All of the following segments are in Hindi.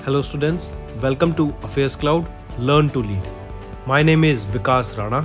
Hello students, welcome to Affairs Cloud, Learn to Lead. My name is Vikas Rana.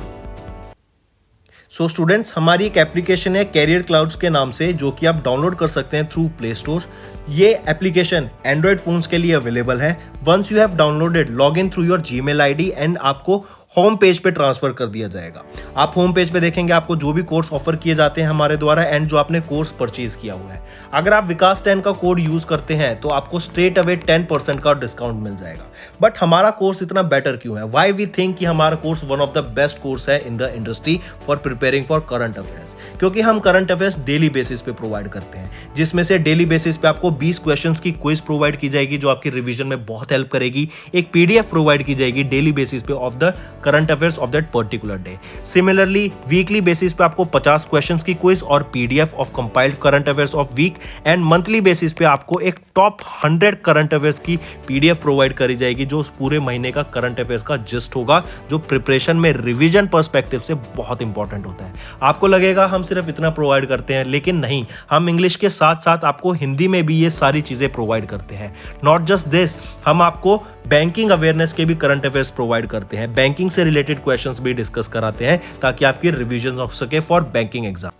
So students हमारी एक एप्लीकेशन है कैरियर क्लाउड्स के नाम से, जो कि आप डाउनलोड कर सकते हैं थ्रू प्ले स्टोर। ये एप्लीकेशन एंड्रॉयड फोन्स के लिए अवेलेबल है। Once you have downloaded, log in through your Gmail ID and आपको होम पेज पे ट्रांसफर कर दिया जाएगा। आप होम पेज पे देखेंगे आपको जो भी कोर्स ऑफर किए जाते हैं हमारे द्वारा एंड जो आपने कोर्स परचेज किया हुआ है। अगर आप विकास 10 का कोड यूज करते हैं तो आपको स्ट्रेट अवे 10% का डिस्काउंट मिल जाएगा। बट हमारा कोर्स इतना बेटर क्यों है? वाई वी थिंक कि हमारा course one of the best course है in the industry for preparing for current affairs, क्योंकि हम करंट अफेयर्स डेली बेसिस पे प्रोवाइड करते हैं, जिसमें से डेली बेसिस पे आपको 20 क्वेश्चंस की क्विज प्रोवाइड की जाएगी जो आपकी रिवीजन में बहुत हेल्प करेगी। एक पीडीएफ प्रोवाइड की जाएगी डेली बेसिस पे of the current affairs of that particular day. Similarly weekly basis पे आपको 50 क्वेश्चंस की क्विज और PDF of compiled current affairs of week, and monthly basis पे आपको एक टॉप 100 करंट अफेयर्स की पीडीएफ प्रोवाइड करी जाएगी जो उस पूरे महीने का करंट अफेयर्स का जिस्ट होगा, जो प्रिपरेशन में रिवीजन पर्सपेक्टिव से बहुत इंपॉर्टेंट होता है। आपको लगेगा हम सिर्फ इतना प्रोवाइड करते हैं, लेकिन नहीं, हम इंग्लिश के साथ साथ आपको हिंदी में भी ये सारी चीजें प्रोवाइड करते हैं। नॉट जस्ट दिस, हम आपको बैंकिंग अवेयरनेस के भी करंट अफेयर्स प्रोवाइड करते हैं, बैंकिंग से रिलेटेड क्वेश्चंस भी डिस्कस कराते हैं ताकि आपकी रिवीजन हो सके फॉर बैंकिंग एग्जाम।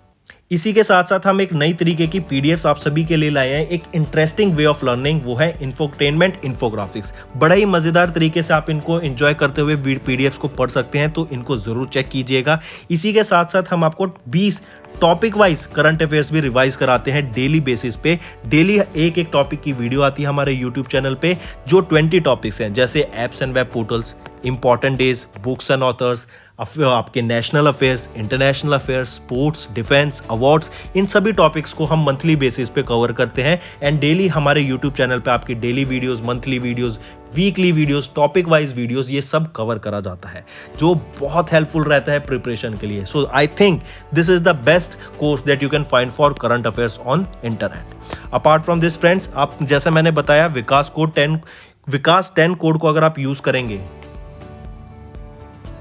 इसी के साथ साथ हम एक नई तरीके की पीडीएफ्स आप सभी के लिए लाए हैं, एक इंटरेस्टिंग वे ऑफ लर्निंग, वो है इंफोटेनमेंट इन्फोग्राफिक्स। बड़ा ही मजेदार तरीके से आप इनको एंजॉय करते हुए पीडीएफ्स को पढ़ सकते हैं, तो इनको जरूर चेक कीजिएगा। इसी के साथ साथ हम आपको 20 टॉपिक वाइज करंट अफेयर्स भी रिवाइज कराते हैं डेली बेसिस पे। डेली एक एक टॉपिक की वीडियो आती है हमारे यूट्यूब चैनल पे, जो 20 टॉपिक्स हैं, जैसे apps and web portals, important days, books and authors, आपके national affairs, international affairs, sports, defence, awards, इन सभी टॉपिक्स को हम मंथली बेसिस पे कवर करते हैं। एंड डेली हमारे यूट्यूब चैनल पे आपकी daily videos, monthly videos, weekly videos, topic wise videos, ये सब कवर करा जाता है, जो बहुत हेल्पफुल रहता है प्रिपरेशन के लिए। So I think this is the best course that you can find for current affairs on internet. Apart from this friends, आप जैसे मैंने बताया विकास 10 कोड को अगर आप यूज करेंगे।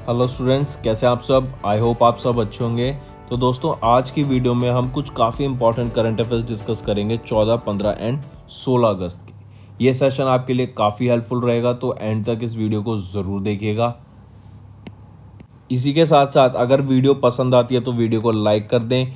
हेलो स्टूडेंट्स, कैसे आप सब? आई होप आप सब अच्छे होंगे। तो दोस्तों, आज की वीडियो में हम कुछ काफ़ी इंपॉर्टेंट करंट अफेयर्स डिस्कस करेंगे 14, 15 एंड 16 अगस्त की। ये सेशन आपके लिए काफ़ी हेल्पफुल रहेगा, तो एंड तक इस वीडियो को ज़रूर देखिएगा। इसी के साथ साथ अगर वीडियो पसंद आती है तो वीडियो को लाइक कर दें,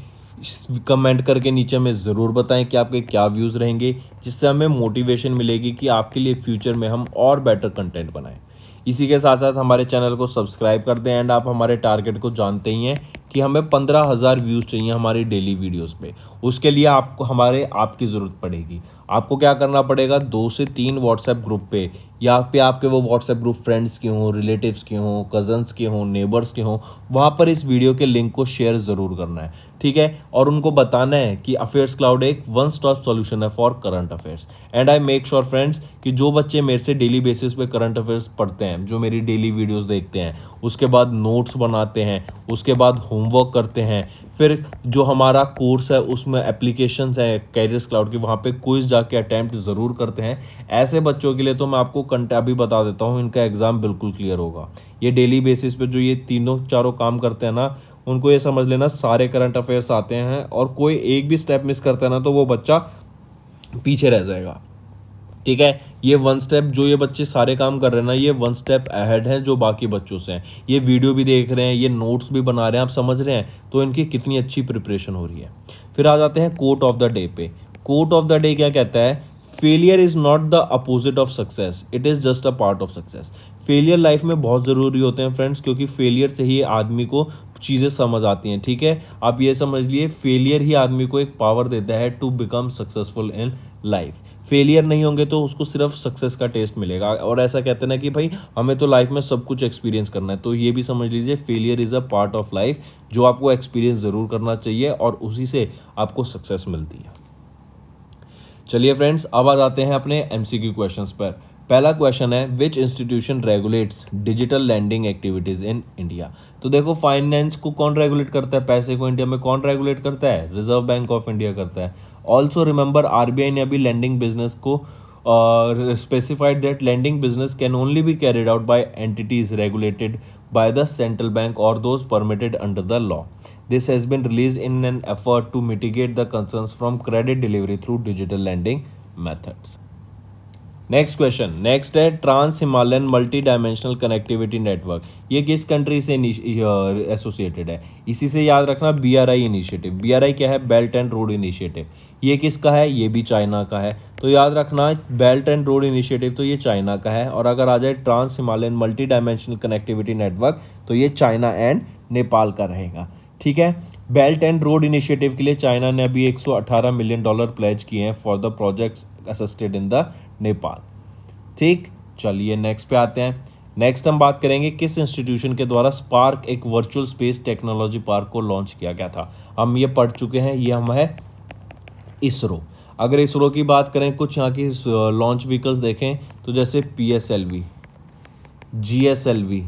कमेंट करके नीचे में ज़रूर बताएं कि आपके क्या व्यूज़ रहेंगे, जिससे हमें मोटिवेशन मिलेगी कि आपके लिए फ्यूचर में हम और बेटर कंटेंट बनाएं। इसी के साथ साथ हमारे चैनल को सब्सक्राइब कर दें। एंड आप हमारे टारगेट को जानते ही हैं कि हमें 15,000 व्यूज़ चाहिए हमारी डेली वीडियोस पे। उसके लिए आपको आपकी ज़रूरत पड़ेगी। आपको क्या करना पड़ेगा, 2 से 3 व्हाट्सएप ग्रुप पे, या पे आपके वो व्हाट्सएप ग्रुप फ्रेंड्स के हों, रिलेटिव्स के हों, कजन्स के हों, नेबर्स के हों, वहाँ पर इस वीडियो के लिंक को शेयर ज़रूर करना है, ठीक है? और उनको बताना है कि अफेयर्स क्लाउड एक वन स्टॉप सॉल्यूशन है for current affairs. And I make sure friends कि जो बच्चे मेरे से डेली बेसिस पे करंट अफेयर्स पढ़ते हैं, जो मेरी डेली वीडियोस देखते हैं, उसके बाद नोट्स बनाते हैं, उसके बाद होमवर्क करते हैं, फिर जो हमारा कोर्स है उसमें एप्लीकेशंस है कैरियर्स क्लाउड की, वहाँ पे क्विज जाके अटैम्प्ट ज़रूर करते हैं, ऐसे बच्चों के लिए तो मैं आपको अभी बता देता हूँ, इनका एग्ज़ाम बिल्कुल क्लियर होगा। ये डेली बेसिस पे जो ये तीनों चारों काम करते हैं ना, उनको ये समझ लेना सारे करंट अफेयर्स आते हैं, और कोई एक भी स्टेप मिस करता है ना तो वो बच्चा पीछे रह जाएगा, ठीक है? ये वन स्टेप, जो ये बच्चे सारे काम कर रहे हैं ना, ये वन स्टेप अहेड हैं जो बाकी बच्चों से हैं। ये वीडियो भी देख रहे हैं, ये नोट्स भी बना रहे हैं, आप समझ रहे हैं तो इनकी कितनी अच्छी प्रिपरेशन हो रही है। फिर आ जाते हैं कोट ऑफ द डे पे। कोट ऑफ द डे क्या कहता है? Failure is not the opposite of success, it is just a part of success. Failure life में बहुत ज़रूरी होते हैं फ्रेंड्स, क्योंकि फेलियर से ही आदमी को चीज़ें समझ आती हैं, ठीक है? आप ये समझ लिए, फेलियर ही आदमी को एक पावर देता है to become successful in life. Failure नहीं होंगे तो उसको सिर्फ सक्सेस का टेस्ट मिलेगा, और ऐसा कहते हैं ना कि भाई हमें तो लाइफ में सब कुछ एक्सपीरियंस करना है, तो ये भी समझ लीजिए failure is a part of life, जो आपको एक्सपीरियंस ज़रूर करना चाहिए और उसी से आपको सक्सेस मिलती है। चलिए फ्रेंड्स, अब आ जाते हैं अपने एमसीक्यू क्वेश्चंस पर। पहला क्वेश्चन है, which institution regulates digital lending activities in India? तो देखो, फाइनेंस को कौन रेगुलेट करता है, पैसे को इंडिया में कौन रेगुलेट करता है? रिजर्व बैंक ऑफ इंडिया करता है। ऑल्सो रिमेंबर, आरबीआई ने अभी लैंडिंग बिजनेस को specified that landing business can only be carried out by entities regulated by the central bank or those permitted under the law. This has been released in an effort to mitigate the concerns from credit delivery through digital lending methods. Next question, next है trans Himalayan multi dimensional connectivity network. ये किस कंट्री से एसोसिएटेड है? इसी से याद रखना, BRI इनिशिएटिव। BRI क्या है? Belt and road initiative. ये किसका है? ये भी चाइना का है। तो याद रखना बेल्ट एंड रोड इनिशिएटिव तो ये चाइना का है, और अगर आ जाए trans Himalayan multi dimensional connectivity network तो ये चाइना एंड नेपाल का रहेगा। ठीक है, बेल्ट एंड रोड इनिशिएटिव के लिए चाइना ने अभी $118 मिलियन प्लेज किए हैं for the projects assisted in the Nepal. ठीक, चलिए नेक्स्ट पे आते हैं। नेक्स्ट हम बात करेंगे किस इंस्टीट्यूशन के द्वारा स्पार्क एक वर्चुअल स्पेस टेक्नोलॉजी पार्क को लॉन्च किया गया था। हम ये पढ़ चुके हैं, ये हम है इसरो। अगर इसरो की बात करें, कुछ यहाँ की लॉन्च व्हीकल्स देखें तो जैसे PSLV, GSLV,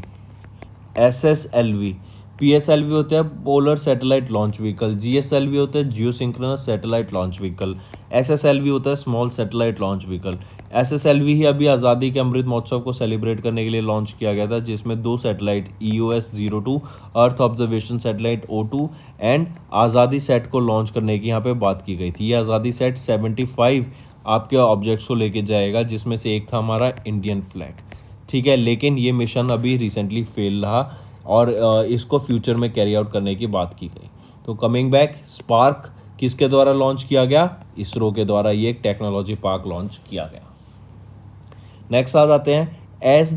SSLV। PSLV होता है polar satellite launch vehicle, GSLV होता है geosynchronous satellite launch vehicle, SSLV होता है small satellite launch vehicle. SSLV ही अभी आज़ादी के अमृत महोत्सव को सेलिब्रेट करने के लिए लॉन्च किया गया था, जिसमें 2 satellite EOS-02 earth observation satellite O2 and आज़ादी सेट को लॉन्च करने की यहाँ पे बात की गई थी। ये आज़ादी सेट 75 आपके ऑब्जेक्ट्स को लेके जाएगा, जिसमें से एक था हमारा इंडियन फ्लैग। ठीक है, लेकिन ये मिशन अभी रिसेंटली फेल रहा और इसको फ्यूचर में कैरी आउट करने की बात की गई। तो कमिंग बैक, स्पार्क किसके द्वारा लॉन्च किया गया? इसरो के द्वारा ये एक टेक्नोलॉजी पार्क लॉन्च किया गया। नेक्स्ट आ जाते हैं, एज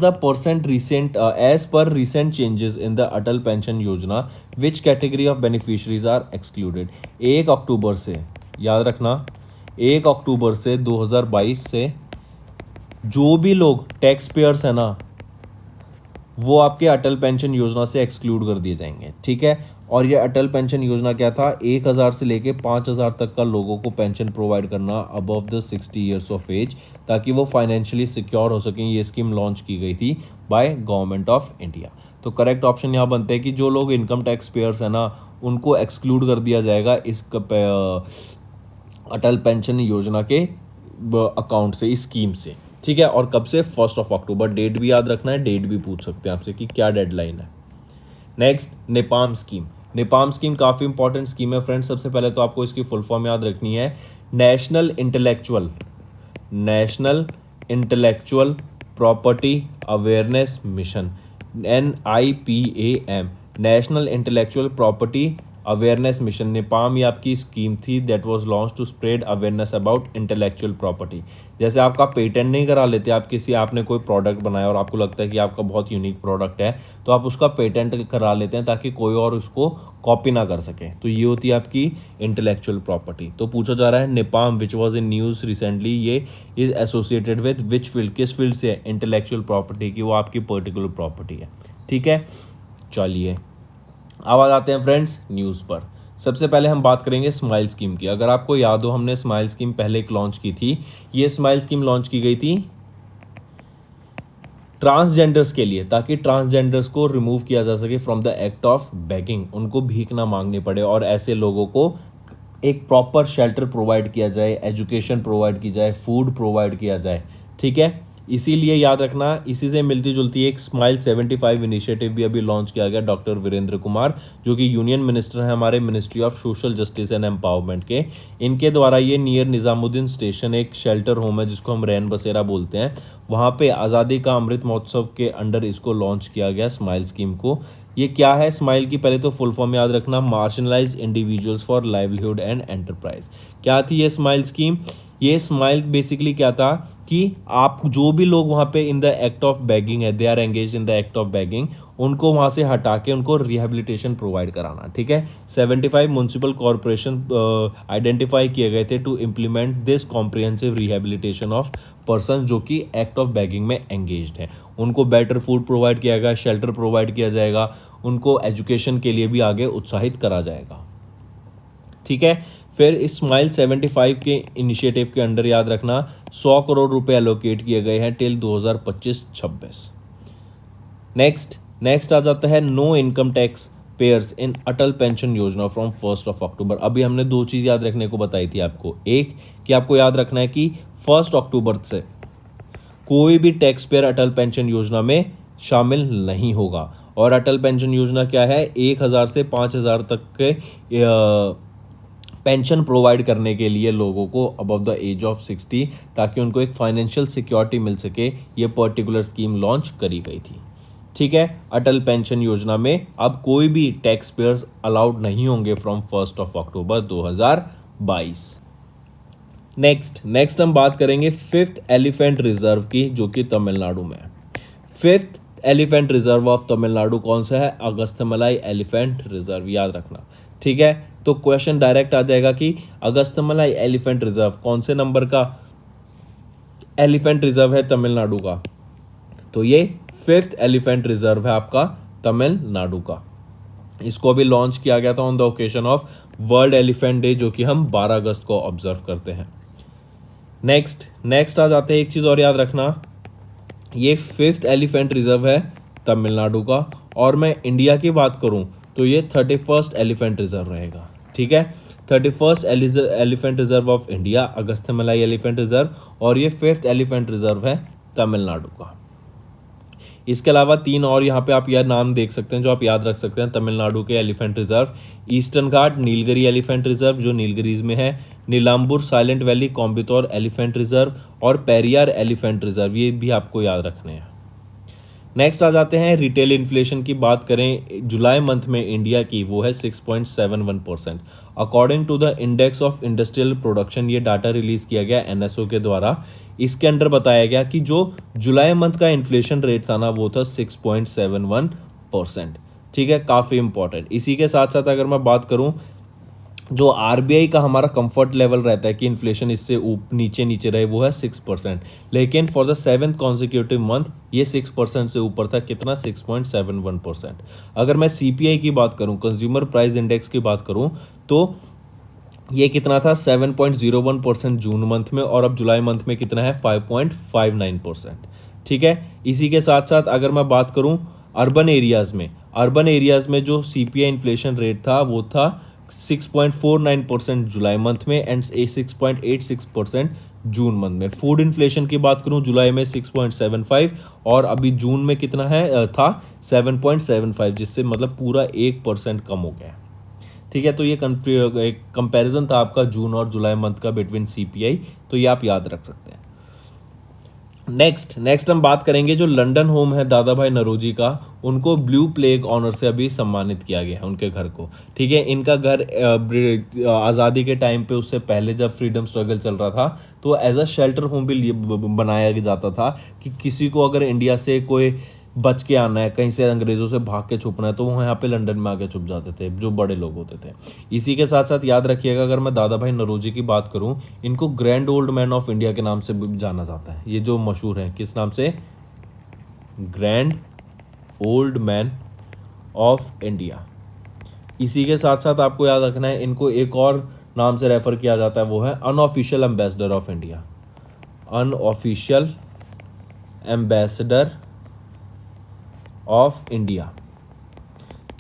पर recent changes in the Atal pension Yojana which category of beneficiaries are excluded. 1 अक्टूबर से, याद रखना 1 अक्टूबर से 2022 से जो भी लोग टैक्स पेयर्स है ना, वो आपके अटल पेंशन योजना से एक्सक्लूड कर दिए जाएंगे। ठीक है, और ये अटल पेंशन योजना क्या था? 1000 से लेके 5000 तक का लोगों को पेंशन प्रोवाइड करना above the 60 years of age, ताकि वो फाइनेंशियली सिक्योर हो सकें। ये स्कीम लॉन्च की गई थी बाय गवर्नमेंट ऑफ इंडिया। तो करेक्ट ऑप्शन यहाँ बनते हैं कि जो लोग इनकम टैक्स पेयर्स है ना, उनको एक्सक्लूड कर दिया जाएगा इस अटल पेंशन योजना के अकाउंट से, इस स्कीम से। ठीक है, और कब से? 1 अक्टूबर। डेट भी याद रखना है, डेट भी पूछ सकते हैं आपसे कि क्या डेडलाइन है। Next, napalm scheme. Napalm scheme काफ़ी इंपॉर्टेंट स्कीम है फ्रेंड्स। सबसे पहले तो आपको इसकी फुल फॉर्म याद रखनी है, national intellectual property awareness mission, NIPAM, national intellectual property awareness mission. NIPAM ये आपकी स्कीम थी that was launch to spread awareness about intellectual property. जैसे आपका पेटेंट नहीं करा लेते, आपने कोई प्रोडक्ट बनाया और आपको लगता है कि आपका बहुत यूनिक प्रोडक्ट है, तो आप उसका पेटेंट करा लेते हैं ताकि कोई और उसको कॉपी ना कर सके। तो ये होती है आपकी इंटेलेक्चुअल प्रॉपर्टी। तो पूछा जा रहा है NIPAM which was in news recently, ये is associated with which field, किस फील्ड से? इंटेलेक्चुअल प्रॉपर्टी की, वो आपकी पर्टिकुलर प्रॉपर्टी है। ठीक है, चलिए अब आ जाते हैं फ्रेंड्स न्यूज़ पर। सबसे पहले हम बात करेंगे स्माइल स्कीम की। अगर आपको याद हो, हमने स्माइल स्कीम पहले एक लॉन्च की थी। ये स्माइल स्कीम लॉन्च की गई थी ट्रांसजेंडर्स के लिए, ताकि ट्रांसजेंडर्स को रिमूव किया जा सके from the act of begging, उनको भीख ना मांगनी पड़े और ऐसे लोगों को एक प्रॉपर शेल्टर प्रोवाइड किया जाए, एजुकेशन प्रोवाइड की जाए, फूड प्रोवाइड किया जाए। ठीक है, इसीलिए याद रखना, इसी से मिलती जुलती एक स्माइल 75 इनिशिएटिव भी अभी लॉन्च किया गया डॉक्टर वीरेंद्र कुमार, जो कि यूनियन मिनिस्टर हैं हमारे ministry of social justice and empowerment के। इनके द्वारा ये नियर निज़ामुद्दीन स्टेशन एक शेल्टर होम है जिसको हम रैन बसेरा बोलते हैं, वहाँ पे आज़ादी का अमृत महोत्सव के अंडर इसको लॉन्च किया गया स्माइल स्कीम को। ये क्या है स्माइल की? पहले तो फुल फॉर्म याद रखना, marginalised individuals for livelihood and enterprise. क्या थी ये स्माइल स्कीम? ये स्माइल बेसिकली क्या था कि आप जो भी लोग वहाँ पे in the act of begging है, they are engage in the act of begging, उनको वहाँ से हटा के उनको रिहेबिलिटेशन प्रोवाइड कराना। ठीक है, 75 म्यूनसिपल कॉरपोरेशन आइडेंटिफाई किए गए थे to implement this comprehensive rehabilitation of person जो कि एक्ट ऑफ बैगिंग में एंगेज्ड हैं। उनको बेटर फूड प्रोवाइड किया जाएगा, शेल्टर प्रोवाइड किया जाएगा, उनको एजुकेशन के लिए भी आगे उत्साहित करा जाएगा। ठीक है, फिर इस स्माइल 75 के इनिशिएटिव के अंडर याद रखना 100 करोड़ रुपए एलोकेट किए गए हैं टिल 2025-26। नेक्स्ट आ जाता है no income tax pairs in Atal pension योजना फ्रॉम 1 अक्टूबर। अभी हमने 2 चीज़ याद रखने को बताई थी आपको। एक कि आपको याद रखना है कि 1 अक्टूबर से कोई भी टैक्स पेयर अटल पेंशन योजना में शामिल नहीं होगा। और अटल पेंशन योजना क्या है? 1000 से 5000 तक के पेंशन प्रोवाइड करने के लिए लोगों को अबव द एज ऑफ 60, ताकि उनको एक फाइनेंशियल सिक्योरिटी मिल सके, ये पर्टिकुलर स्कीम लॉन्च करी गई थी। ठीक है, अटल पेंशन योजना में अब कोई भी टैक्स पेयर्स अलाउड नहीं होंगे फ्रॉम 1 अक्टूबर 2022। नेक्स्ट हम बात करेंगे फिफ्थ एलिफेंट रिजर्व की, जो कि तमिलनाडु में है। Fifth elephant reserve of Tamil Nadu कौन सा है? अगस्थमलाई एलिफेंट रिजर्व, याद रखना। ठीक है, तो क्वेश्चन डायरेक्ट आ जाएगा कि अगस्थमलाई एलिफेंट रिजर्व कौन से नंबर का एलिफेंट रिजर्व है तमिलनाडु का? तो ये फिफ्थ एलिफेंट रिजर्व है आपका तमिलनाडु का। इसको अभी लॉन्च किया गया था on the occasion of world elephant day, जो कि हम 12 अगस्त को ऑब्जर्व करते हैं। नेक्स्ट आ जाते हैं, एक चीज और याद रखना, ये फिफ्थ एलिफेंट रिजर्व है तमिलनाडु का, और मैं इंडिया की बात करूं तो ये 31st एलिफेंट रिजर्व रहेगा। ठीक है, 31st elephant reserve of India Agasthyamalai elephant reserve, और ये फिफ्थ एलिफेंट रिजर्व है तमिलनाडु का। इसके अलावा 3 और यहाँ पे आप यह नाम देख सकते हैं जो आप याद रख सकते हैं तमिलनाडु के एलिफेंट रिजर्व। ईस्टर्न घाट नीलगिरी एलिफेंट रिजर्व जो नीलगिरीज में है, Nilambur silent valley Coimbatore elephant reserve, और पेरियार एलिफेंट रिजर्व, ये भी आपको याद रखने हैं। नेक्स्ट आ जाते हैं, रिटेल इन्फ्लेशन की बात करें जुलाई मंथ में इंडिया की, वो है 6.71%। According to the index of industrial production, ये डाटा रिलीज किया गया एनएसओ के द्वारा। इसके अंडर बताया गया कि जो जुलाई मंथ का इन्फ्लेशन रेट था ना, वो था 6.71%। ठीक है, काफ़ी इंपॉर्टेंट। इसी के साथ साथ अगर मैं बात करूं, जो आरबीआई का हमारा कंफर्ट लेवल रहता है कि इन्फ्लेशन इससे नीचे रहे, वो है 6%। लेकिन for the 7th consecutive month ये 6% से ऊपर था। कितना? 6.71%। अगर मैं सीपीआई की बात करूं, कंज्यूमर प्राइस इंडेक्स की बात करूं, तो ये कितना था? 7.01% जून मंथ में, और अब जुलाई मंथ में कितना है? 5.59%। ठीक है, इसी के साथ साथ अगर मैं बात करूं अर्बन एरियाज में जो सीपीआई इन्फ्लेशन रेट था वो था 6.49% जुलाई मंथ में एंड 6.86% जून मंथ में। फूड इन्फ्लेशन की बात करूं जुलाई में 6.75, और अभी जून में कितना है था? 7.75, जिससे मतलब पूरा 1% कम हो गया। ठीक है, तो ये एक कंपैरिजन था आपका जून और जुलाई मंथ का बिटवीन सीपीआई, तो ये आप याद रख सकते हैं। नेक्स्ट हम बात करेंगे जो लंदन होम है दादा भाई नौरोजी का, उनको ब्लू प्लेग ऑनर से अभी सम्मानित किया गया है, उनके घर को। ठीक है, इनका घर आज़ादी के टाइम पे, उससे पहले जब फ्रीडम स्ट्रगल चल रहा था, तो एज अ शेल्टर होम भी बनाया जाता था कि किसी को अगर इंडिया से कोई बच के आना है, कहीं से अंग्रेज़ों से भाग के छुपना है, तो वो यहाँ पे लंदन में आके छुप जाते थे जो बड़े लोग होते थे। इसी के साथ साथ याद रखिएगा, अगर मैं दादा भाई नौरोजी की बात करूँ, इनको grand old man of India के नाम से जाना जाता है। ये जो मशहूर है, किस नाम से? Grand old man of India. इसी के साथ साथ आपको याद रखना है, इनको एक और नाम से रेफर किया जाता है, वो है unofficial ambassador of India. Unofficial ambassador of India.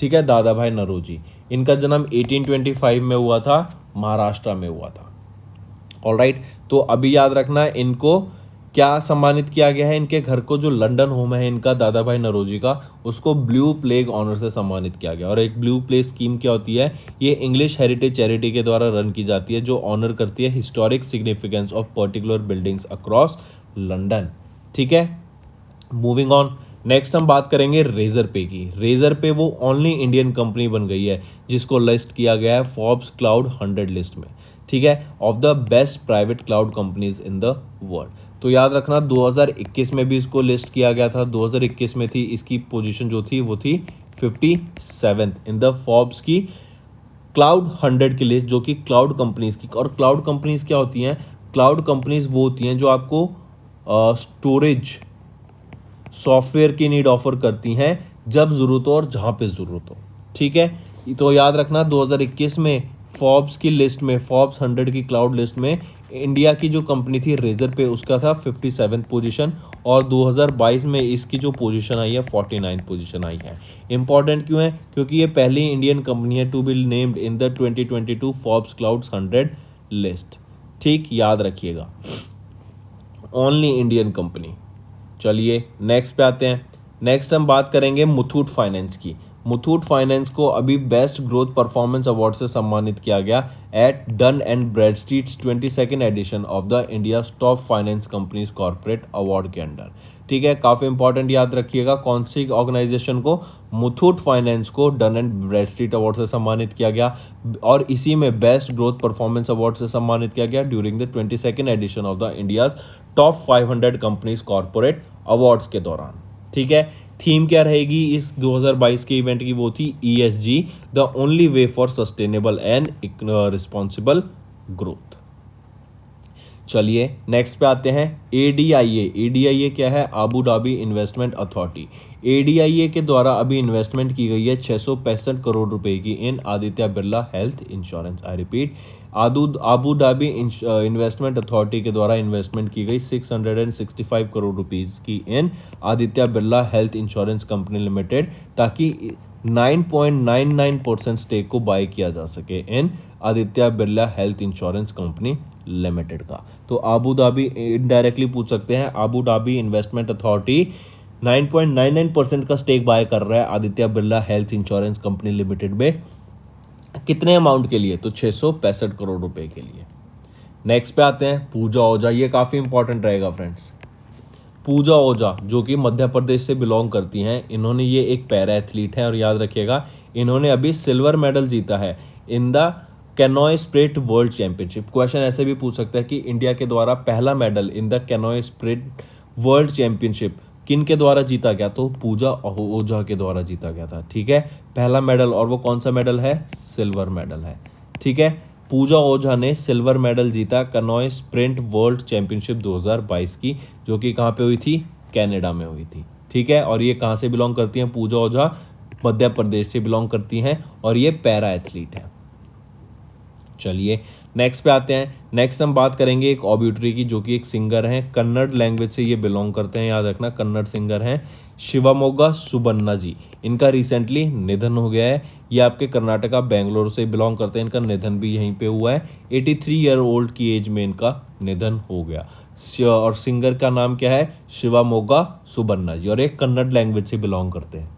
ठीक है, दादा भाई नौरोजी। इनका जन्म 1825 में हुआ था, महाराष्ट्र में हुआ था। ऑलराइट, तो अभी याद रखना है इनको क्या सम्मानित किया गया है। इनके घर को, जो लंदन होम है इनका दादा भाई नौरोजी का, उसको ब्लू प्लेग ऑनर से सम्मानित किया गया। और एक ब्लू प्लेग स्कीम क्या होती है? ये इंग्लिश हेरिटेज चैरिटी के द्वारा रन की जाती है, जो ऑनर करती है historic significance of particular buildings across London. ठीक है, मूविंग ऑन। नेक्स्ट हम बात करेंगे रेजर पे की। रेजर पे वो ओनली इंडियन कंपनी बन गई है जिसको लिस्ट किया गया है फोर्ब्स क्लाउड 100 लिस्ट में। ठीक है, of the best private cloud companies in the world. तो याद रखना 2021 में भी इसको लिस्ट किया गया था। 2021 में थी इसकी पोजीशन जो थी वो थी 57th इन द फोर्ब्स की क्लाउड 100 की लिस्ट, जो कि क्लाउड कंपनीज की। और क्लाउड कंपनीज क्या होती हैं? क्लाउड कंपनीज वो होती हैं जो आपको स्टोरेज सॉफ्टवेयर की नीड ऑफर करती हैं जब ज़रूरत हो और जहाँ पे ज़रूरत हो। ठीक है, तो याद रखना 2021 में फोर्ब्स की लिस्ट में, फोर्ब्स 100 की क्लाउड लिस्ट में इंडिया की जो कंपनी थी रेजर पे, उसका था 57th पोजीशन, और 2022 में इसकी जो पोजीशन आई है 49th पोजीशन आई है। इंपॉर्टेंट क्यों है? क्योंकि ये पहली इंडियन कंपनी है to be named in the 2022 Forbes clouds 100 list. ठीक, याद रखिएगा, ओनली इंडियन कंपनी। चलिए नेक्स्ट पे आते हैं। नेक्स्ट हम बात करेंगे मुथूट फाइनेंस की। मुथूट फाइनेंस को अभी बेस्ट ग्रोथ परफॉर्मेंस अवार्ड से सम्मानित किया गया at Dun and Bradstreet's 22nd edition of the India top finance companies corporate award के अंडर। ठीक है, काफ़ी इंपॉर्टेंट, याद रखिएगा कौन सी ऑर्गेनाइजेशन को, मुथूट फाइनेंस को डन एंड ब्रैडस्ट्रीट अवार्ड से सम्मानित किया गया और इसी में बेस्ट ग्रोथ परफॉर्मेंस अवार्ड से सम्मानित किया गया during the 22nd edition of the India's top 500 companies corporate awards के दौरान। ठीक है, थीम क्या रहेगी इस 2022 के इवेंट की, वो थी ESG the only way for sustainable and responsible growth. चलिए नेक्स्ट पे आते हैं ADIA क्या है, Abu Dhabi investment authority. ADIA के द्वारा अभी इन्वेस्टमेंट की गई है 665 करोड़ रुपए की in Aditya Birla health insurance. I repeat, Abu Dhabi investment authority के द्वारा इन्वेस्टमेंट की गई 665 करोड़ रुपीस की in Aditya Birla health insurance company limited, ताकि 9.99% स्टेक को बाय किया जा सके in Aditya Birla health insurance company limited का। तो आबू धाबी इनडायरेक्टली पूछ सकते हैं, आबू धाबी इन्वेस्टमेंट अथॉरिटी 9.99% का स्टेक बाय कर रहा है Aditya Birla health insurance company limited में, कितने अमाउंट के लिए, तो 665 करोड़ रुपए के लिए। नेक्स्ट पे आते हैं पूजा ओझा, ये काफ़ी इंपॉर्टेंट रहेगा फ्रेंड्स। पूजा ओझा जो कि मध्य प्रदेश से बिलोंग करती हैं, इन्होंने, ये एक पैरा एथलीट है और याद रखिएगा इन्होंने अभी सिल्वर मेडल जीता है in the canoe sprint world championship. Question ऐसे भी पूछ सकता है कि इंडिया के द्वारा पहला medal in the canoe sprint world championship किन के द्वारा जीता गया, तो पूजा ओझा के द्वारा जीता गया था। ठीक है, पहला मेडल, और वो कौन सा मेडल है, सिल्वर मेडल है। ठीक है, पूजा ओझा ने सिल्वर मेडल जीता कैनोए स्प्रिंट वर्ल्ड चैंपियनशिप 2022 की, जो कि कहाँ पे हुई थी, कनाडा में हुई थी। ठीक है, और ये कहाँ से बिलोंग करती हैं, पूजा ओझा मध्य प्रदेश से बिलोंग करती हैं और ये पैरा एथलीट है। चलिए नेक्स्ट पे आते हैं। नेक्स्ट हम बात करेंगे एक ऑब्यूटरी की, जो कि एक सिंगर हैं, कन्नड़ लैंग्वेज से ये बिलोंग करते हैं, याद रखना कन्नड़ सिंगर हैं, शिवमोगा सुबन्ना जी। इनका रिसेंटली निधन हो गया है। ये आपके कर्नाटका बेंगलोर से बिलोंग करते हैं, इनका निधन भी यहीं पे हुआ है। 83 ईयर ओल्ड की एज में इनका निधन हो गया। और सिंगर का नाम क्या है, शिवमोगा सुबन्ना जी, और एक कन्नड़ लैंग्वेज से बिलोंग करते हैं।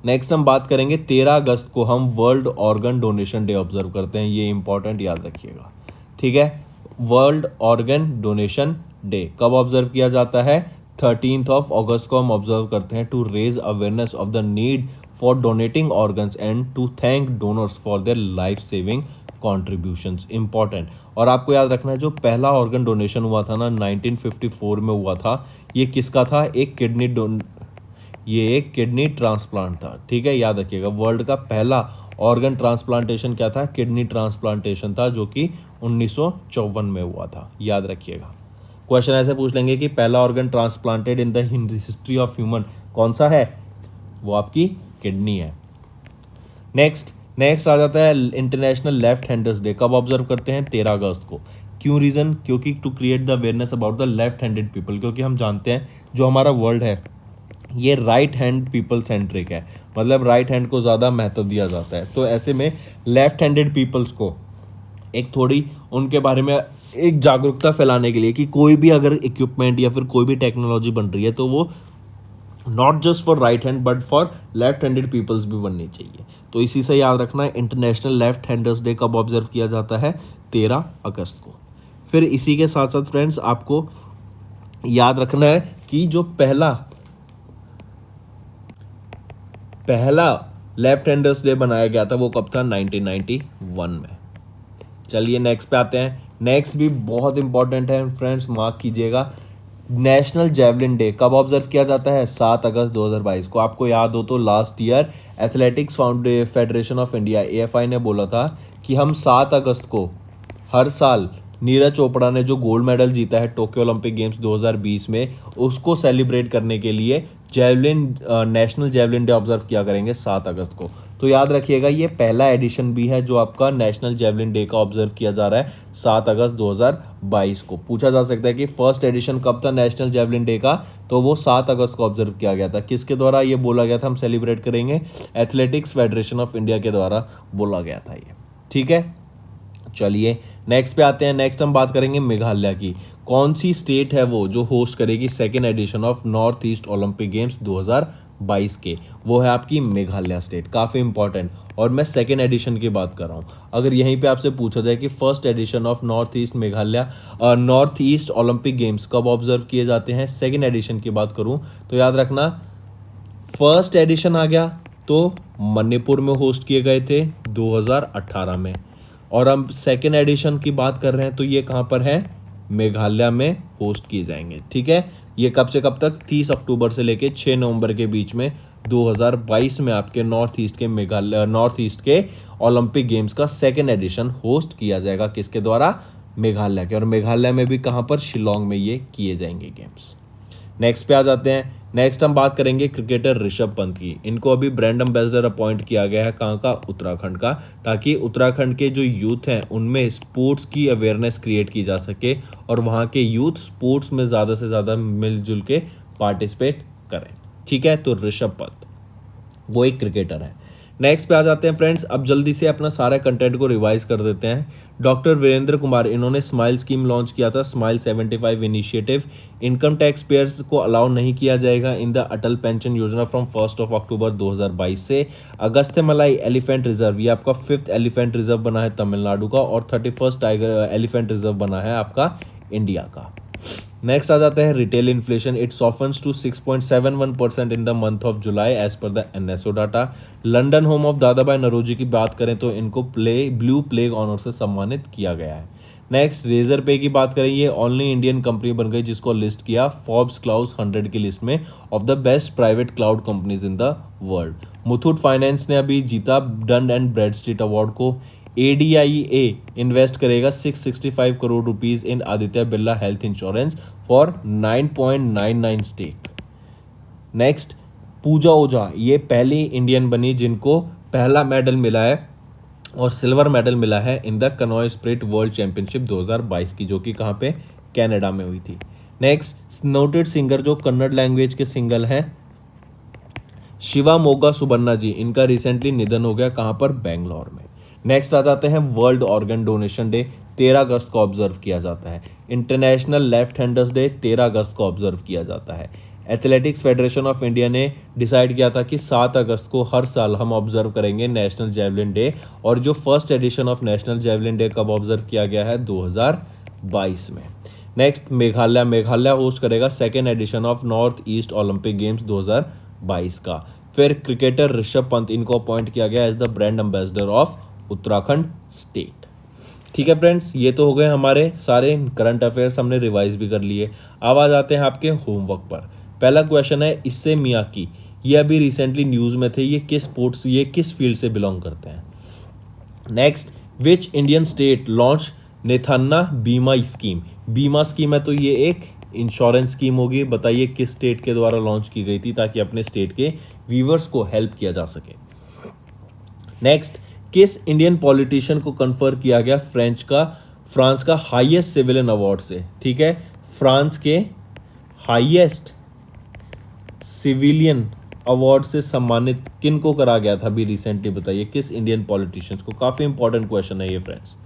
नेक्स्ट हम बात करेंगे 13 अगस्त को हम world organ donation day observe करते हैं, ये इंपॉर्टेंट याद रखिएगा। ठीक है, वर्ल्ड ऑर्गन डोनेशन डे कब ऑब्जर्व किया जाता है, 13 अगस्त को हम ऑब्जर्व करते हैं to raise awareness of the need for donating organs and to thank donors for their life saving contributions. Important, और आपको याद रखना है जो पहला ऑर्गन डोनेशन हुआ था ना 1954 में हुआ था, ये किसका था, ये एक किडनी ट्रांसप्लांट था। ठीक है, याद रखिएगा वर्ल्ड का पहला ऑर्गन ट्रांसप्लांटेशन क्या था, किडनी ट्रांसप्लांटेशन था, जो कि 1954 में हुआ था, याद रखिएगा। क्वेश्चन ऐसे पूछ लेंगे कि पहला organ transplanted in the history of human कौन सा है, वो आपकी किडनी है। नेक्स्ट आ जाता है इंटरनेशनल लेफ्ट हैंडर्स डे, कब ऑब्जर्व करते हैं, 13 अगस्त को। क्यों, रीजन, क्योंकि to create the awareness about the left handed people, क्योंकि हम जानते हैं जो हमारा वर्ल्ड है ये राइट हैंड पीपल सेंट्रिक है, मतलब राइट हैंड को ज़्यादा महत्व दिया जाता है। तो ऐसे में लेफ्ट हैंडेड पीपल्स को एक थोड़ी उनके बारे में एक जागरूकता फैलाने के लिए कि कोई भी अगर इक्विपमेंट या फिर कोई भी टेक्नोलॉजी बन रही है तो वो not just for right hand but for left handed peoples भी बननी चाहिए। तो इसी से याद रखना है इंटरनेशनल लेफ्ट हैंडर्स डे कब ऑब्जर्व किया जाता है, 13 अगस्त को। फिर इसी के साथ साथ फ्रेंड्स आपको याद रखना है कि जो पहला लेफ्ट हैंडर्स डे बनाया गया था वो कब था, 1991 में। चलिए नेक्स्ट पे आते हैं। नेक्स्ट भी बहुत इंपॉर्टेंट है फ्रेंड्स, मार्क कीजिएगा। नेशनल जेवलिन डे कब ऑब्जर्व किया जाता है, 7 अगस्त 2022 को। आपको याद हो तो last year athletics federation of India AFI ने बोला था कि हम 7 अगस्त को हर साल नीरज चोपड़ा ने जो गोल्ड मेडल जीता है टोक्यो ओलंपिक गेम्स 2020 में, उसको सेलिब्रेट करने के लिए नेशनल जेवलिन डे ऑब्जर्व किया करेंगे 7 अगस्त को। तो याद रखिएगा ये पहला एडिशन भी है जो आपका नेशनल जेवलिन डे का ऑब्जर्व किया जा रहा है 7 अगस्त 2022 को। पूछा जा सकता है कि फर्स्ट एडिशन कब था नेशनल जेवलिन डे का, तो वो 7 अगस्त को ऑब्जर्व किया गया था। किसके द्वारा ये बोला गया था हम सेलिब्रेट करेंगे, एथलेटिक्स फेडरेशन ऑफ इंडिया के द्वारा बोला गया था ये। ठीक है, चलिए नेक्स्ट पे आते हैं। नेक्स्ट हम बात करेंगे मेघालय की। कौन सी स्टेट है वो जो होस्ट करेगी second edition of north east Olympic games 2022 के, वो है आपकी मेघालय स्टेट, काफ़ी इंपॉर्टेंट। और मैं सेकेंड एडिशन की बात कर रहा हूँ। अगर यहीं पे आपसे पूछा जाए कि first edition of north east Meghalaya north east Olympic games कब ऑब्जर्व किए जाते हैं, सेकेंड एडिशन की बात करूँ तो याद रखना फर्स्ट एडिशन आ गया तो मणिपुर में होस्ट किए गए थे 2018 में, और हम सेकेंड एडिशन की बात कर रहे हैं तो ये कहाँ पर है, मेघालय में होस्ट किए जाएंगे। ठीक है, ये कब से कब तक, 30 अक्टूबर से लेके 6 नवंबर के बीच में 2022 में आपके नॉर्थ ईस्ट के ओलंपिक गेम्स का सेकेंड एडिशन होस्ट किया जाएगा। किसके द्वारा, मेघालय के, और मेघालय में भी कहाँ पर, शिलोंग में ये किए जाएंगे गेम्स। नेक्स्ट पे आ जाते हैं। नेक्स्ट हम बात करेंगे क्रिकेटर ऋषभ पंत की। इनको अभी ब्रांड एम्बेसडर अपॉइंट किया गया है, कहाँ का, उत्तराखंड का, ताकि उत्तराखंड के जो यूथ हैं उनमें स्पोर्ट्स की अवेयरनेस क्रिएट की जा सके और वहाँ के यूथ स्पोर्ट्स में ज़्यादा से ज़्यादा मिलजुल के पार्टिसिपेट करें। ठीक है, तो ऋषभ पंत वो एक क्रिकेटर है। नेक्स्ट पे आ जाते हैं फ्रेंड्स, अब जल्दी से अपना सारा कंटेंट को रिवाइज कर देते हैं। डॉक्टर वीरेंद्र कुमार, इन्होंने स्माइल स्कीम लॉन्च किया था, smile 75 initiative. Income tax payers को अलाउ नहीं किया जाएगा इन द अटल पेंशन योजना फ्रॉम 1 अक्टूबर 2022 से। अगस्त्यमलाई एलिफेंट रिजर्व, ये आपका 5th एलिफेंट रिजर्व बना है तमिलनाडु का, और 31st टाइगर एलिफेंट रिजर्व बना है आपका इंडिया का। नेक्स्ट आ जाता है retail inflation, it softens to 6.71% in the month of जुलाई as per the NSO data. London home of Dadabhai Naoroji की बात करें तो इनको ब्लू प्लेग ऑनर से सम्मानित किया गया है। नेक्स्ट रेजर पे की बात करें, ये ओनली इंडियन कंपनी बन गई जिसको लिस्ट किया फोर्ब्स क्लाउड 100 की लिस्ट में of the best private cloud companies in the world. Muthoot finance ने अभी जीता डन एंड ब्रैडस्ट्रीट अवार्ड को। ADIA इन्वेस्ट करेगा 665 crore rupees in Aditya Birla health insurance for 9.99 stake. Next Pooja Ojha, ये पहली इंडियन बनी जिनको पहला मेडल मिला है और सिल्वर मेडल मिला है in the canoe sprint world championship 2022 की, जो कि कहाँ पे, कनाडा में हुई थी। नेक्स्ट नोटेड सिंगर जो कन्नड़ लैंग्वेज के सिंगर हैं शिवा मोगा सुबन्ना जी, इनका रिसेंटली निधन हो गया, कहाँ पर, बेंगलोर में। नेक्स्ट आ जाते हैं वर्ल्ड ऑर्गन डोनेशन डे, 13 अगस्त को ऑब्जर्व किया जाता है। इंटरनेशनल लेफ्ट हैंडर्स डे 13 अगस्त को ऑब्जर्व किया जाता है। एथलेटिक्स फेडरेशन ऑफ इंडिया ने डिसाइड किया था कि 7 अगस्त को हर साल हम ऑब्जर्व करेंगे नेशनल जेवलिन डे, और जो first edition of national javelin day कब ऑब्जर्व किया गया है, 2022 में। नेक्स्ट मेघालय होस्ट करेगा second edition of north east Olympic games 2022 का। फिर क्रिकेटर ऋषभ पंत, इनको अपॉइंट किया गया as the brand ambassador of Uttarakhand state. ठीक है फ्रेंड्स, ये तो हो गए हमारे सारे करंट अफेयर्स, हमने रिवाइज भी कर लिए। अब आ जाते हैं आपके होमवर्क पर। पहला क्वेश्चन है, इससे मियाकी, ये अभी रिसेंटली न्यूज़ में थे, ये किस फील्ड से बिलोंग करते हैं। Next, which Indian state launch Nethanna Bima scheme, बीमा स्कीम है तो ये एक इंश्योरेंस स्कीम होगी, बताइए किस स्टेट के द्वारा लॉन्च की गई थी ताकि अपने स्टेट के व्यूवर्स को हेल्प किया जा सके। नेक्स्ट, किस इंडियन पॉलिटिशियन को कन्फर किया गया फ्रांस का हाईएस्ट सिविलियन अवार्ड से। ठीक है, फ्रांस के हाईएस्ट सिविलियन अवार्ड से सम्मानित किन को करा गया था अभी रिसेंटली, बताइए किस इंडियन पॉलिटिशियंस को। काफी इंपॉर्टेंट क्वेश्चन है ये फ्रेंड्स।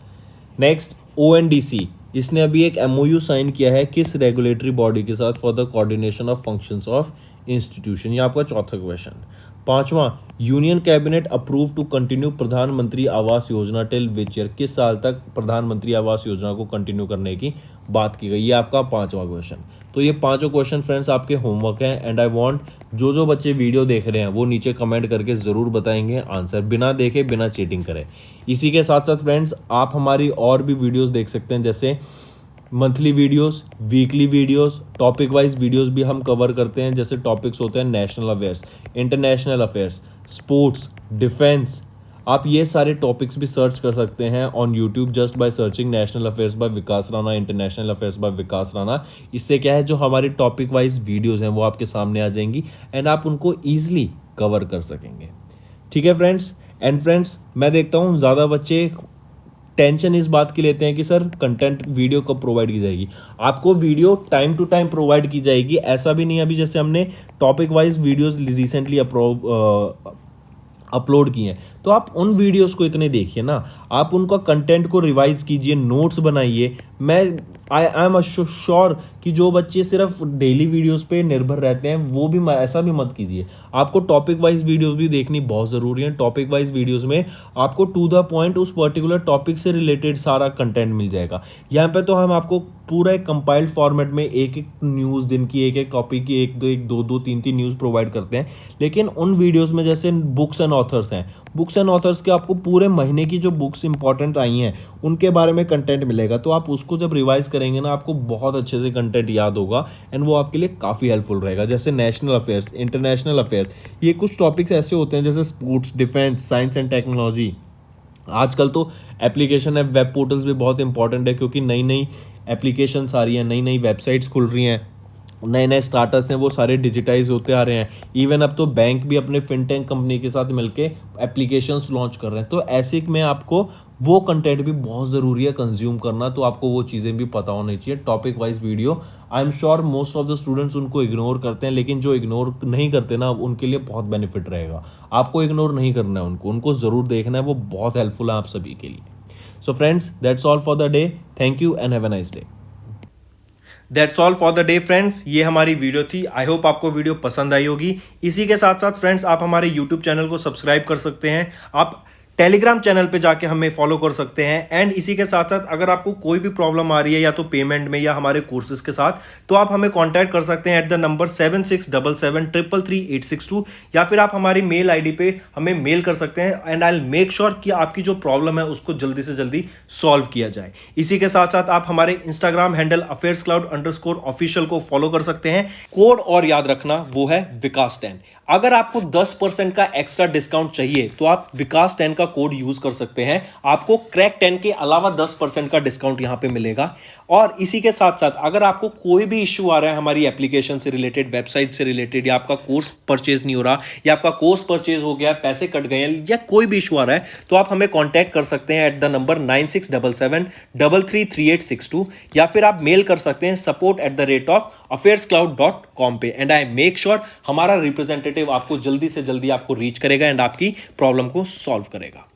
नेक्स्ट, ONDC, इसने अभी एक MOU साइन किया है किस रेगुलेटरी बॉडी के साथ, for the coordination of functions of institution, ये आपका चौथा क्वेश्चन। पांचवा, union cabinet approve to continue Pradhan Mantri Awas योजना टिल विच ईयर, किस साल तक प्रधानमंत्री आवास योजना को कंटिन्यू करने की बात की गई, ये आपका पांचवा क्वेश्चन। तो ये पांचों क्वेश्चन फ्रेंड्स आपके होमवर्क हैं, एंड आई वांट जो बच्चे वीडियो देख रहे हैं वो नीचे कमेंट करके ज़रूर बताएंगे आंसर, बिना देखे बिना चीटिंग करे। इसी के साथ साथ फ्रेंड्स आप हमारी और भी वीडियोस देख सकते हैं, जैसे monthly videos, weekly videos, topic wise videos भी हम कवर करते हैं। जैसे टॉपिक्स होते हैं national affairs, international affairs, sports, defence, आप ये सारे टॉपिक्स भी सर्च कर सकते हैं on YouTube just by searching national affairs by Vikas Rana, international affairs by Vikas Rana. इससे क्या है, जो हमारी टॉपिक वाइज वीडियोज़ हैं वो आपके सामने आ जाएंगी एंड आप उनको ईजिली कवर कर सकेंगे। ठीक है फ्रेंड्स, एंड फ्रेंड्स मैं देखता हूँ ज़्यादा बच्चे टेंशन इस बात की लेते हैं कि सर कंटेंट वीडियो कब प्रोवाइड की जाएगी। आपको video time to time provide की जाएगी, ऐसा भी नहीं अभी जैसे हमने topic wise videos recently upload किए हैं तो आप उन वीडियोस को इतने देखिए ना, आप उनका कंटेंट को रिवाइज कीजिए, नोट्स बनाइए। मैं आई एम श्योर कि जो बच्चे सिर्फ डेली वीडियोस पे निर्भर रहते हैं वो भी ऐसा भी मत कीजिए। आपको टॉपिक वाइज वीडियोस भी देखनी बहुत ज़रूरी है। टॉपिक वाइज वीडियोस में आपको टू द पॉइंट उस पर्टिकुलर टॉपिक से रिलेटेड सारा कंटेंट मिल जाएगा। यहाँ पे तो हम आपको पूरा एक कंपाइल्ड फॉर्मेट में एक एक न्यूज़ दिन की, एक एक टॉपिक की एक दो तीन न्यूज़ प्रोवाइड करते हैं। लेकिन उन वीडियोज़ में जैसे बुक्स एंड ऑथर्स हैं, बुक्स एंड ऑथर्स के आपको पूरे महीने की जो बुक्स इंपॉर्टेंट आई हैं उनके बारे में कंटेंट मिलेगा। तो आप उसको जब रिवाइज करेंगे ना, आपको बहुत अच्छे से कंटेंट याद होगा एंड वो आपके लिए काफ़ी हेल्पफुल रहेगा। जैसे नेशनल अफेयर्स, इंटरनेशनल अफेयर्स, ये कुछ टॉपिक्स ऐसे होते हैं जैसे sports, defence, science and technology. आजकल तो एप्लीकेशन है, वेब पोर्टल्स भी बहुत इंपॉर्टेंट है क्योंकि नई नई एप्लीकेशंस आ रही हैं, नई नई वेबसाइट्स खुल रही हैं, नए नए स्टार्टअप्स हैं, वो सारे डिजिटाइज होते आ रहे हैं। इवन अब तो बैंक भी अपने फिनटेक कंपनी के साथ मिलके एप्लीकेशंस लॉन्च कर रहे हैं। तो ऐसे में आपको वो कंटेंट भी बहुत ज़रूरी है कंज्यूम करना, तो आपको वो चीज़ें भी पता होनी चाहिए। Topic wise video, I am sure most of the students उनको इग्नोर करते हैं, लेकिन जो इग्नोर नहीं करते ना, उनके लिए बहुत बेनिफिट रहेगा। आपको इग्नोर नहीं करना है, उनको ज़रूर देखना है, वो बहुत हेल्पफुल है आप सभी के लिए। So friends, that's all for the day. Thank you and have a nice day. That's all for the day friends, ये हमारी वीडियो थी। आई होप आपको वीडियो पसंद आई होगी। इसी के साथ साथ फ्रेंड्स, आप हमारे यूट्यूब चैनल को सब्सक्राइब कर सकते हैं, आप टेलीग्राम चैनल पे जाके हमें फॉलो कर सकते हैं। एंड इसी के साथ साथ अगर आपको कोई भी प्रॉब्लम आ रही है या तो पेमेंट में या हमारे कोर्सेज के साथ, तो आप हमें कांटेक्ट कर सकते हैं एट द नंबर 7677333862, या फिर आप हमारी मेल आईडी पे हमें मेल कर सकते हैं and I will make sure कि आपकी जो प्रॉब्लम है उसको जल्दी से जल्दी सॉल्व किया जाए। इसी के साथ साथ आप हमारे इंस्टाग्राम हैंडल affairscloud_official को फॉलो कर सकते हैं। कोड और याद रखना, वो है विकास10। अगर आपको 10% का एक्स्ट्रा डिस्काउंट चाहिए तो आप विकास10 का कोड यूज कर सकते हैं, आपको क्रैक 10 के अलावा 10% का डिस्काउंट यहां पे मिलेगा। और इसी के साथ साथ अगर आपको कोई भी इश्यू आ रहा है हमारी एप्लीकेशन से रिलेटेड, वेबसाइट से रिलेटेड, या आपका कोर्स परचेज नहीं हो रहा, या आपका कोर्स परचेज हो गया, पैसे कट गए हैं, या कोई भी इशू आ रहा है, तो आप हमें कॉन्टैक्ट कर सकते हैं एट द नंबर 9677333862, या फिर आप मेल कर सकते हैं support@affairscloud.com पे। एंड आई मेक श्योर हमारा रिप्रेजेंटेटिव आपको जल्दी से जल्दी आपको रीच करेगा एंड आपकी प्रॉब्लम को सॉल्व करेगा।